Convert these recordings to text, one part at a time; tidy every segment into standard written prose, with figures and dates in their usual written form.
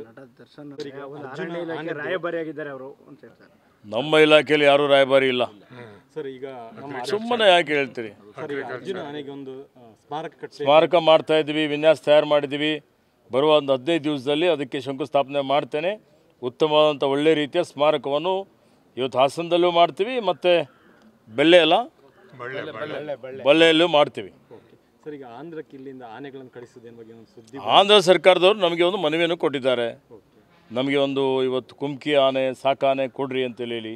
ನಟ ದರ್ಶನ್ ಅರಣ್ಯ ಇಲಾಖೆ ರಾಯಭಾರಿಯಾಗಿದ್ದಾರೆ ಅವರು ಅಂತ ಹೇಳ್ತಾರೆ. ನಮ್ಮ ಇಲಾಖೆಯಲ್ಲಿ ಯಾರೂ ರಾಯಭಾರಿ ಇಲ್ಲ ಸರ್. ಈಗ ಸುಮ್ಮನೆ ಯಾಕೆ ಹೇಳ್ತೀರಿ? ಅರ್ಜುನ ಆನೆಗೆ ಒಂದು ಸ್ಮಾರಕ ಮಾಡ್ತಾ ಇದ್ದೀವಿ, ವಿನ್ಯಾಸ ತಯಾರು ಮಾಡಿದ್ದೀವಿ. ಬರುವ ಒಂದು 15 ದಿವಸದಲ್ಲಿ ಅದಕ್ಕೆ ಶಂಕುಸ್ಥಾಪನೆ ಮಾಡ್ತೇನೆ. ಉತ್ತಮವಾದಂಥ ಒಳ್ಳೆಯ ರೀತಿಯ ಸ್ಮಾರಕವನ್ನು ಇವತ್ತು ಹಾಸನದಲ್ಲೂ ಮಾಡ್ತೀವಿ ಮತ್ತು ಬಳ್ಳೆಯಲ್ಲೂ ಮಾಡ್ತೀವಿ. ಸರ್, ಈಗ ಆಂಧ್ರಕ್ಕೆ ಇಲ್ಲಿಂದ ಆನೆಗಳನ್ನು ಕಳಿಸೋದೇನು ಬಗ್ಗೆ ಒಂದು ಸುದ್ದಿ ಆಂಧ್ರ ಸರ್ಕಾರದವರು ನಮಗೆ ಒಂದು ಮನವಿಯನ್ನು ಕೊಟ್ಟಿದ್ದಾರೆ. ನಮಗೆ ಒಂದು ಇವತ್ತು ಕುಮ್ಕಿ ಆನೆ ಸಾಕಾನೆ ಕೊಡ್ರಿ ಅಂತೇಳಿ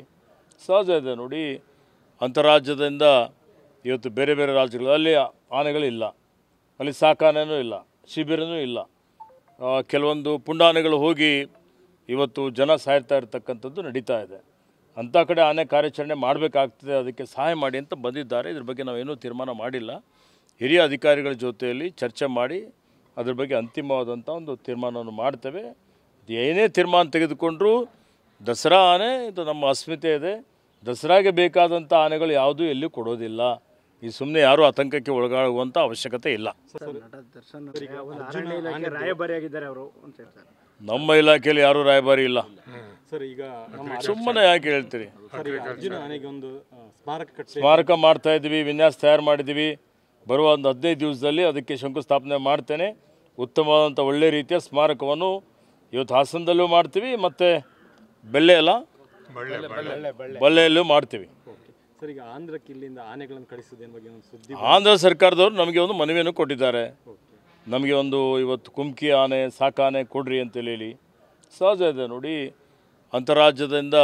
ಸಹಜ ಇದೆ ನೋಡಿ. ಅಂತರ್ರಾಜ್ಯದಿಂದ ಇವತ್ತು ಬೇರೆ ಬೇರೆ ರಾಜ್ಯಗಳಲ್ಲಿ ಆನೆಗಳಿಲ್ಲ, ಅಲ್ಲಿ ಸಾಕಾನೆನೂ ಇಲ್ಲ, ಶಿಬಿರನೂ ಇಲ್ಲ. ಕೆಲವೊಂದು ಪುಂಡಾನೆಗಳು ಹೋಗಿ ಇವತ್ತು ಜನ ಸಾಯ್ತಾ ಇರ್ತಕ್ಕಂಥದ್ದು ನಡೀತಾ ಇದೆ. ಅಂಥ ಕಡೆ ಆನೆ ಕಾರ್ಯಾಚರಣೆ ಮಾಡಬೇಕಾಗ್ತದೆ, ಅದಕ್ಕೆ ಸಹಾಯ ಮಾಡಿ ಅಂತ ಬಂದಿದ್ದಾರೆ. ಇದ್ರ ಬಗ್ಗೆ ನಾವೇನೂ ತೀರ್ಮಾನ ಮಾಡಿಲ್ಲ. ಹಿರಿಯ ಅಧಿಕಾರಿಗಳ ಜೊತೆಯಲ್ಲಿ ಚರ್ಚೆ ಮಾಡಿ ಅದ್ರ ಬಗ್ಗೆ ಅಂತಿಮವಾದಂಥ ಒಂದು ತೀರ್ಮಾನವನ್ನು ಮಾಡ್ತೇವೆ. ಏನೇ ತೀರ್ಮಾನ ತೆಗೆದುಕೊಂಡ್ರೂ ದಸರಾ ಆನೆ ಇದು ನಮ್ಮ ಅಸ್ಮಿತೆ ಇದೆ. ದಸರಾಗೆ ಬೇಕಾದಂಥ ಆನೆಗಳು ಯಾವುದೂ ಎಲ್ಲಿ ಕೊಡೋದಿಲ್ಲ. ಈ ಸುಮ್ಮನೆ ಯಾರೂ ಆತಂಕಕ್ಕೆ ಒಳಗಾಗುವಂಥ ಅವಶ್ಯಕತೆ ಇಲ್ಲ. ನಟ ದರ್ಶನ್ ಅರಣ್ಯ ಇಲಾಖೆ ರಾಯಭಾರಿಯಾಗಿದ್ದಾರೆ ಅವರು ಅಂತ ಹೇಳ್ತಾರೆ. ನಮ್ಮ ಇಲಾಖೆಯಲ್ಲಿ ಯಾರೂ ರಾಯಭಾರಿ ಇಲ್ಲ ಸರ್. ಈಗ ಸುಮ್ಮನೆ ಯಾಕೆ ಹೇಳ್ತೀರಿ? ಅರ್ಜುನ ಆನೆಗೆ ಒಂದು ಸ್ಮಾರಕ ಮಾಡ್ತಾ ಇದ್ದೀವಿ, ವಿನ್ಯಾಸ ತಯಾರು ಮಾಡಿದ್ದೀವಿ. ಬರುವ ಒಂದು 15 ದಿವಸದಲ್ಲಿ ಅದಕ್ಕೆ ಶಂಕುಸ್ಥಾಪನೆ ಮಾಡ್ತೇನೆ. ಉತ್ತಮವಾದಂಥ ಒಳ್ಳೆಯ ರೀತಿಯ ಸ್ಮಾರಕವನ್ನು ಇವತ್ತು ಹಾಸನದಲ್ಲೂ ಮಾಡ್ತೀವಿ ಮತ್ತು ಬಳ್ಳೆಯಲ್ಲೂ ಮಾಡ್ತೀವಿ. ಸರ್, ಈಗ ಆಂಧ್ರಕ್ಕೆ ಇಲ್ಲಿಂದ ಆನೆಗಳನ್ನು ಕಳಿಸೋದೇನು ಬಗ್ಗೆ ಒಂದು ಸುದ್ದಿ ಆಂಧ್ರ ಸರ್ಕಾರದವರು ನಮಗೆ ಒಂದು ಮನವಿಯನ್ನು ಕೊಟ್ಟಿದ್ದಾರೆ. ನಮಗೆ ಒಂದು ಇವತ್ತು ಕುಮ್ಕಿ ಆನೆ ಸಾಕಾನೆ ಕೊಡ್ರಿ ಅಂತೇಳಿ ಸಹಜ ಇದೆ ನೋಡಿ. ಅಂತರ್ರಾಜ್ಯದಿಂದ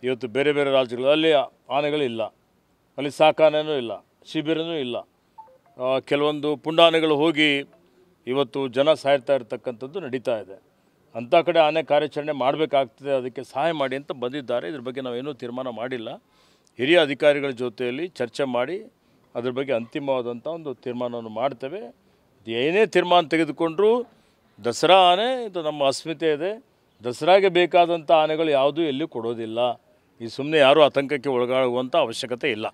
ಇವತ್ತು ಬೇರೆ ಬೇರೆ ರಾಜ್ಯಗಳಲ್ಲಿ ಆನೆಗಳಿಲ್ಲ, ಅಲ್ಲಿ ಸಾಕಾನೆನೂ ಇಲ್ಲ, ಶಿಬಿರನೂ ಇಲ್ಲ. ಕೆಲವೊಂದು ಪುಂಡಾನೆಗಳು ಹೋಗಿ ಇವತ್ತು ಜನ ಸಾಯ್ತಾ ಇರ್ತಕ್ಕಂಥದ್ದು ನಡೀತಾ ಇದೆ. ಅಂಥ ಕಡೆ ಆನೆ ಕಾರ್ಯಾಚರಣೆ ಮಾಡಬೇಕಾಗ್ತದೆ, ಅದಕ್ಕೆ ಸಹಾಯ ಮಾಡಿ ಅಂತ ಬಂದಿದ್ದಾರೆ. ಇದ್ರ ಬಗ್ಗೆ ನಾವೇನೂ ತೀರ್ಮಾನ ಮಾಡಿಲ್ಲ. ಹಿರಿಯ ಅಧಿಕಾರಿಗಳ ಜೊತೆಯಲ್ಲಿ ಚರ್ಚೆ ಮಾಡಿ ಅದ್ರ ಬಗ್ಗೆ ಅಂತಿಮವಾದಂಥ ಒಂದು ತೀರ್ಮಾನವನ್ನು ಮಾಡ್ತೇವೆ. ಏನೇ ತೀರ್ಮಾನ ತೆಗೆದುಕೊಂಡ್ರೂ ದಸರಾ ಆನೆ ಇದು ನಮ್ಮ ಅಸ್ಮಿತೆ ಇದೆ. ದಸರಾಗೆ ಬೇಕಾದಂಥ ಆನೆಗಳು ಯಾವುದೂ ಎಲ್ಲಿ ಕೊಡೋದಿಲ್ಲ. ಈ ಸುಮ್ಮನೆ ಯಾರೂ ಆತಂಕಕ್ಕೆ ಒಳಗಾಗುವಂಥ ಅವಶ್ಯಕತೆ ಇಲ್ಲ.